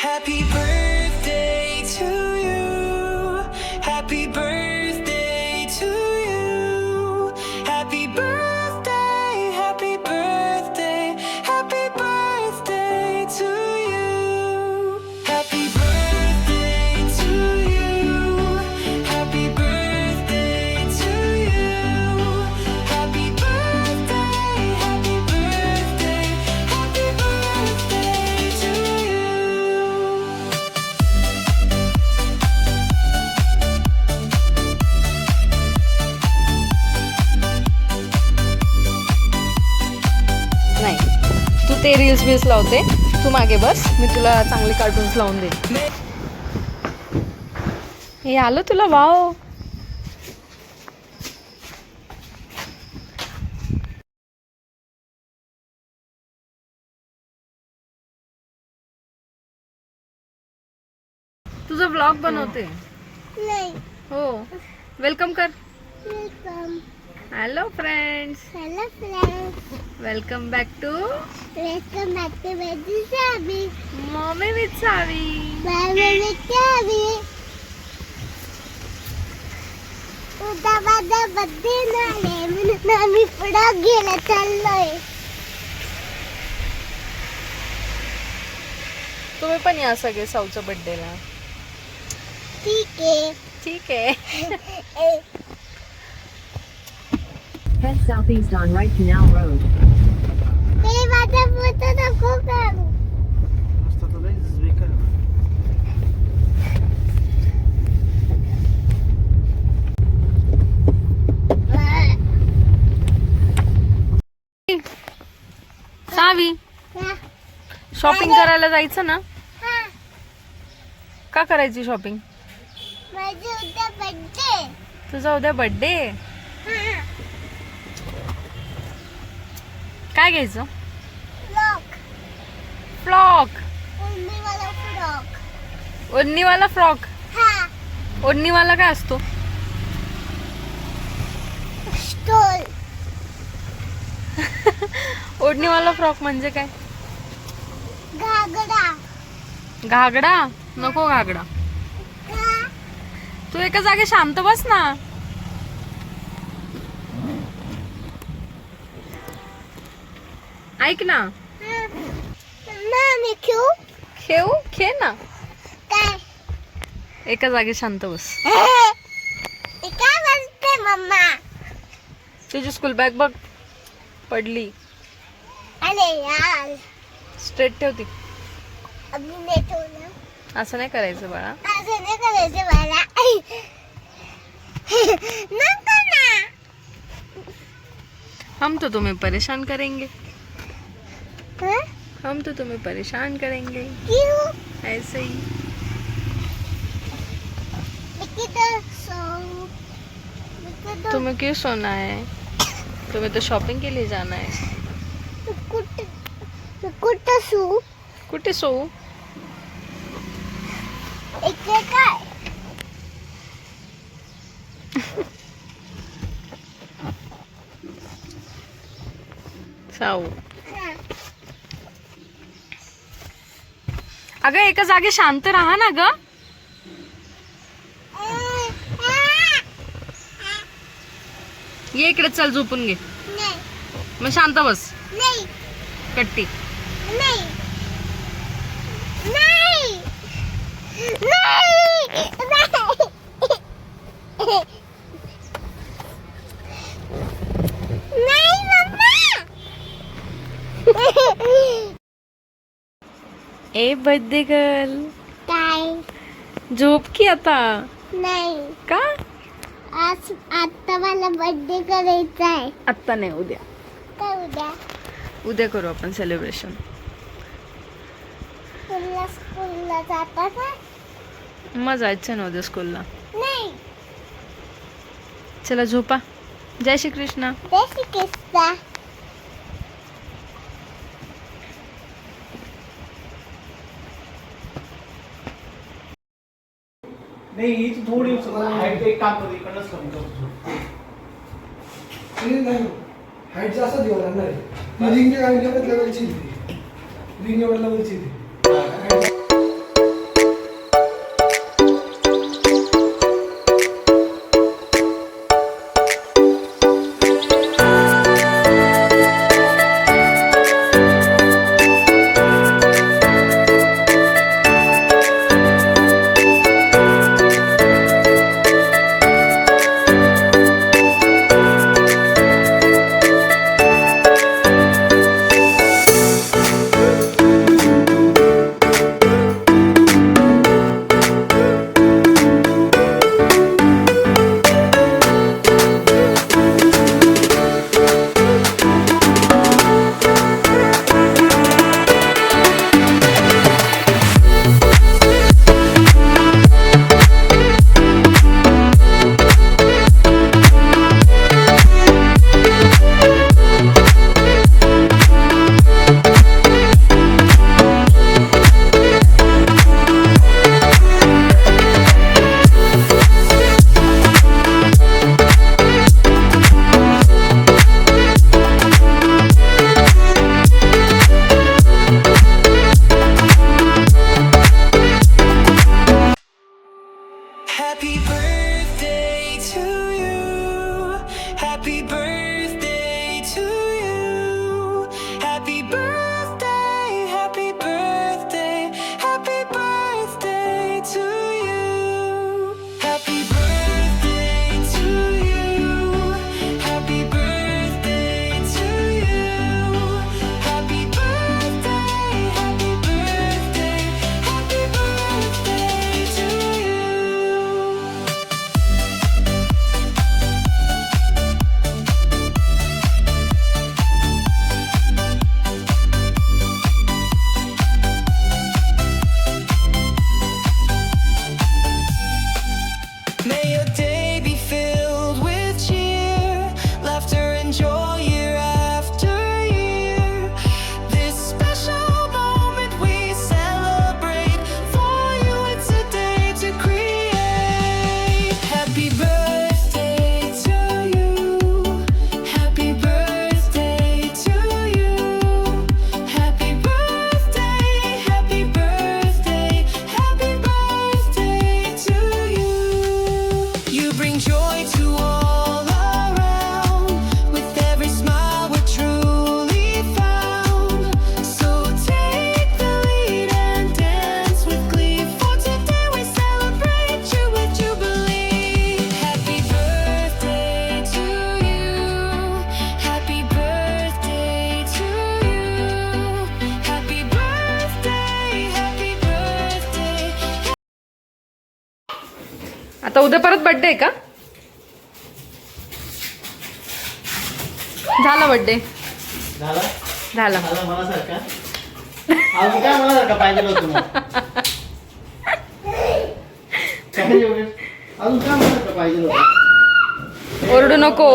Happy birthday to you. Happy birthday to you. Happy birthday, happy birthday, happy birthday to you. Happy birthday to you. Happy birthday to you. Happy birthday, happy birthday, happy birthday to you. नाही, तू ते reels बील्स लावते, तू मागे बस, मी तुला चांगले cartoons लावून देईन. हे आलं तुला, वाव. तुझा ब्लॉग बनवते. नाही. हो, वेलकम कर. Welcome. Hello friends, hello friends. Welcome back to welcome back to baby Sabi. Mummy with Savi. Bye baby Sabi. उद्या माझा बर्थडे नाही म्हणून आम्ही पुढे गेला चाललोय. तुम्ही पण या सगळे साऊच्या बर्थडेला. ठीक आहे. ठीक आहे. Head southeast on Right Canal Road. ते माझा फोटो नको काढू. सावी, हा. शॉपिंग करायला जायचं ना? हा. का करायची शॉपिंग? माझा उद्या बर्थडे. तुझा उद्या बर्थडे. हा. काय घ्यायचं? फ्रॉक. फ्रॉक. उन्नीवाला फ्रॉक. ओढणीवाला फ्रॉक. हा. ओढणीवाला काय असतो? स्टोल. ओढणीवाला फ्रॉक म्हणजे काय? घागरा. घागडा नको. घागडा. का? तू एका जागी शांत बस ना. ऐक ना, मी खेळ खेळ ना. काय एका जागी शांत बस. ते काय बोलते मम्मा? तुझी स्कूल बॅग बघ पडली. अरे यार, स्ट्रेट ठेवती. अभी नाही ठेवलं. असं नाही करायचं बाळा. असं नाही करायचं मला. नको ना. हम तो तुम्हें परेशान करेंगे. हं? हम तो तुम्हें परेशान करेंगे. क्यों? ऐसे ही. किधर सो? तुम्हें क्यों सोना है? तुम्हें तो शॉपिंग के लिए जाना है. कुठं सू? कुठे सो? इकडे काय? साऊ. हा. अगं एका जागी शांत राहा ना ग. ये इकडे, चल झोपून घे. नाही. मग शांत बस. नाही. कट्टी. नाही. नाही. नाही. नाही मम्मा. ए बर्थडे गर्ल, काय? झोप की आता. नाही. का? आज आता मला बर्थडे करायचा आहे. आत्ता नाही, उद्या. काय उद्या? उद्या करू आपण सेलिब्रेशन. स्कूलला जाता का? मग जायचं ना उद्या स्कूलला. नाही. चला झोपा. जय श्री कृष्ण. देशी किस्सा. नहीं ये तो थोड़ी हाइट एक काम कर इकडनंच कमी करतो. नाही हाईट जास्त देऊ लागणार आहे. रिंग काय लेवलची रिंग एवढ्या लेवलची आता उद्या परत बर्थडे आहे का? झाला बर्थडे झाला झाला. झाला मनासारखा. अजून काय मनासारखा पाहिजे होतं मग? काय योगेश? अजून काय मनासारखं पाहिजे होतं? ओरडू नको.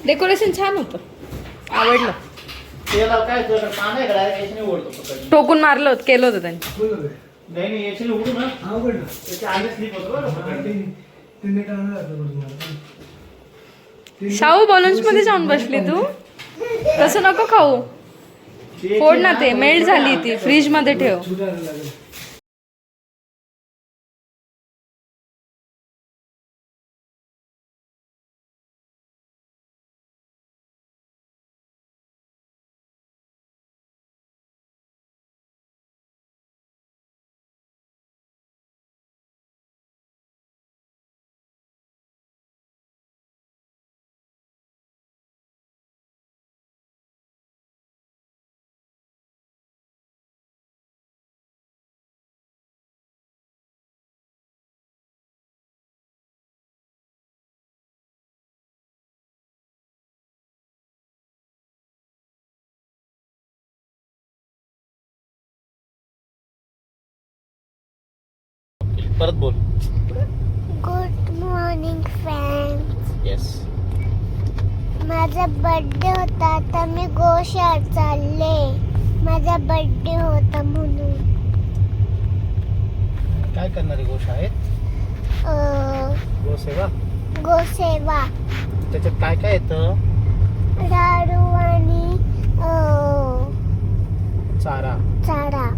डेकोरेशन छान होतं, आवडलं. त्याला काय तुझ्याकडे पान आहे का? डायरेक्ट याच्याने ओढतो पकडून. टोकून मारलं होतं, केलं होतं त्यांनी. फुल होते. नाही नाही याच्याने उडू ना. अवघड ना. त्याच्या आधी स्लिप होतो बरं हा, पकडून. तिने टाळलं जातं बरं तुम्हाला. शाहू बॉलन्स मध्ये जाऊन बसली तू. तसं नको खाऊ. फोड ना ते, मेल्ट झाली ती. फ्रीज मध्ये ठेव. सुधारायला लागेल. परत बोल. Good morning friends. येस. माझा बर्थडे होता तर मी गोशाळेत चालले. माझा बर्थडे होता म्हणून. काय करणार आहे गोशाळेत? गोसेवा. गोसेवा, त्याच्यात काय काय येतं? लाडू आणि चारा. चारा.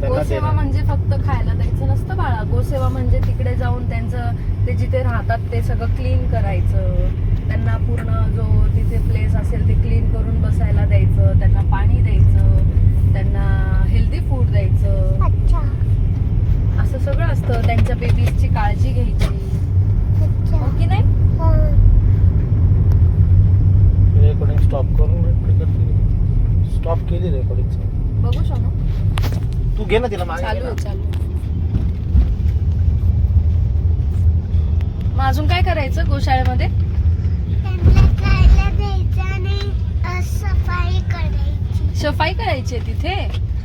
त्यांना गोसेवा देणार. म्हणजे फक्त खायला द्यायचं नसतं बाळा. गोसेवा म्हणजे तिकडे जाऊन त्यांचं ते जिथे राहतात ते सगळं क्लीन करायचं. त्यांना पूर्ण जो तिथे प्लेस असेल ते क्लीन करून बसायला द्यायचं. त्यांना पाणी द्यायचं. त्यांना हेल्दी फूड द्यायचं. अच्छा असं सगळं असतं. त्यांच्या बेबीजची काळजी घ्यायची, अच्छा. हो की नाही? हा. रेकॉर्डिंग स्टॉप करून स्टॉप केली रेकॉर्डिंग. बघू शोनू. तू घे ना तिला मागे. चालू आहे चालू आहे. मग अजून काय करायचं गोशाळेमध्ये? त्यांना खायला द्यायचं आणि सफाई करायची. सफाई करायची आहे तिथे.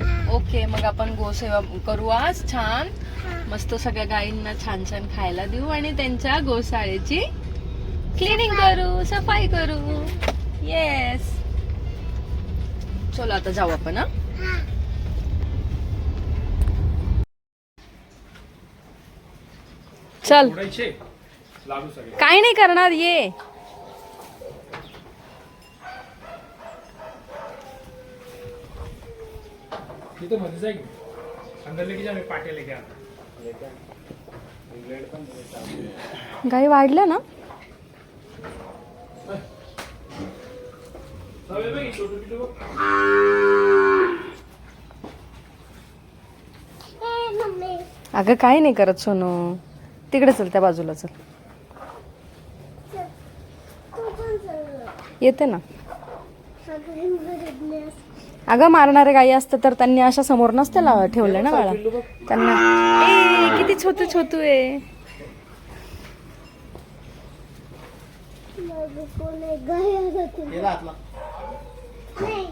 हा. ओके, मग आपण गोसेवा करू आज छान. हा. मस्त सगळ्या गायींना छान छान खायला देऊ आणि त्यांच्या गोशाळेची क्लिनिंग करू, सफाई करू. येस, चलो आता जाऊ आपण. हा, हा. चल. काय नाही करणार, ये. तिथे मध्ये जाईल अंदर लेके जा, मी पाटे लेके आता. गाई वाढल्या ना. मम्मी अगं काही नाही करत सोनू. तिकडे चल, त्या बाजूला चल. तू पण सगळं येते ना. सगळ्यांबरोबर. अगं मारणारे गायी असतं तर त्यांनी अशा समोर नसते ठेवले ना बाळा. त्यांना ए किती छोटू छोटू आहे. माझं कोण आहे? गाय होती. गेला आतला. नाही.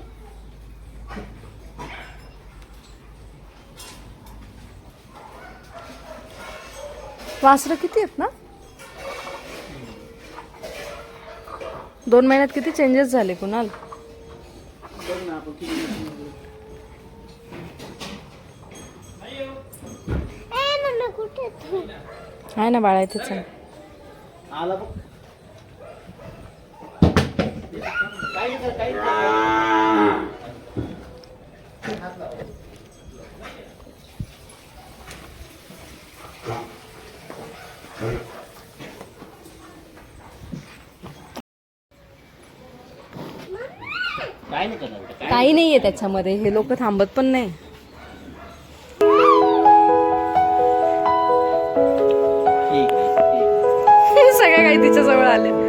वासरं किती आहेत ना. 2 महिन्यात किती चेंजेस झाले कुणाल. बघ ना आपण किती ए मम्मी कुठे तू? आहे ना बाळा, इथे चल. आला बघ. काही कर, काही कर. हात लाव. काय नाही करणार बेटा, काय काही नाहीये त्याच्यामध्ये. हे लोक थांबत पण नाही. ठीक आहे, ठीक आहे. सगळ्या काही तिच्या जवळ आल्या.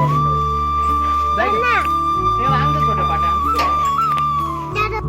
जाय ना. ते अंग छोट्या पाट्या दादा.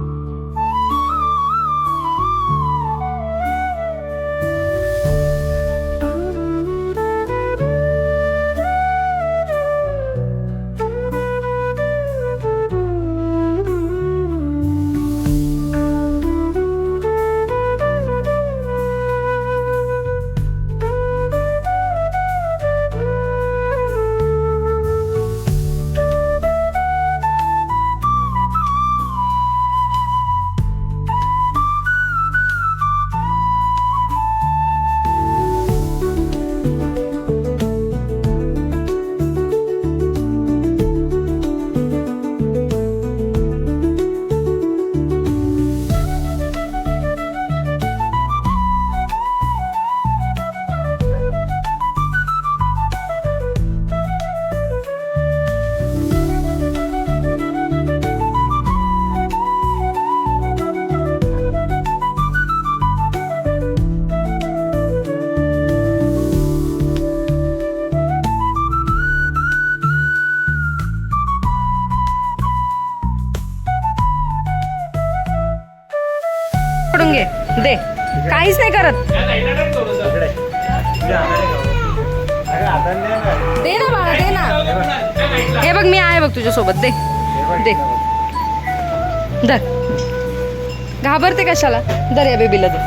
पडून घे दे काहीच नाही करत दे ना बाळा दे ना हे बघ मी आहे बघ तुझ्या सोबत दे दे धर घाबरते कशाला धर या बेबीला दे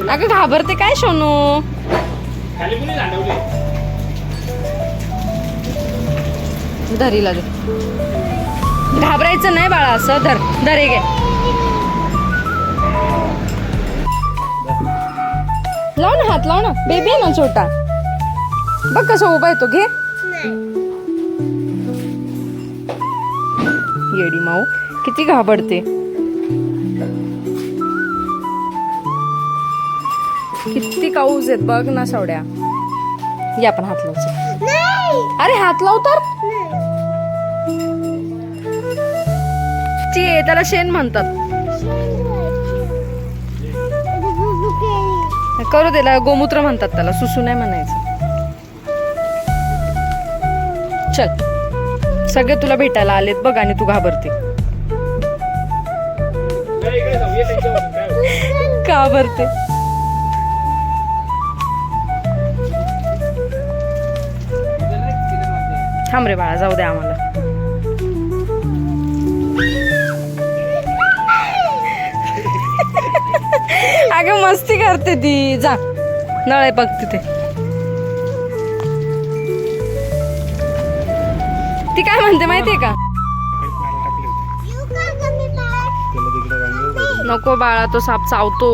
अगं घाबरते काय सोनू खाली कुणी झाडवले धरीला दे घाबरायचं नाही बाळा असं धर धर हे घे लाव ना हात लाव ना बेबी आहे ना छोटा बघ कसं उभा आहे तो घे येडी माऊ किती घाबरते किती काऊज आहेत बघ ना सावड्या या आपण हात लावू नाही. अरे हात लाव तर ती त्याला शेण म्हणतात करू त्याला गोमूत्र म्हणतात त्याला सुसू नाही म्हणायचं चल सगळे तुला भेटायला आलेत बघ आणि तू घाबरते घाबरते थांब रे बाळा जाऊ दे आम्हाला अगं मस्ती करते ती जा नळ आहे बघ तिथे ती काय म्हणते माहितीये का येऊ का गं बाळ? नको बाळा तो साप चावतो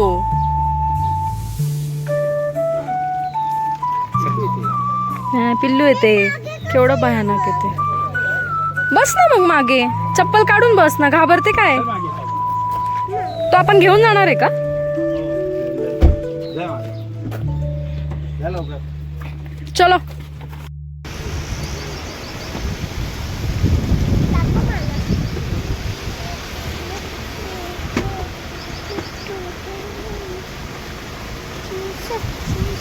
हा, पिल्लू येते केवढं भयानक येते बस ना मग मागे चप्पल काढून बस ना घाबरते काय तो आपण घेऊन जाणार आहे का चलो सच्ची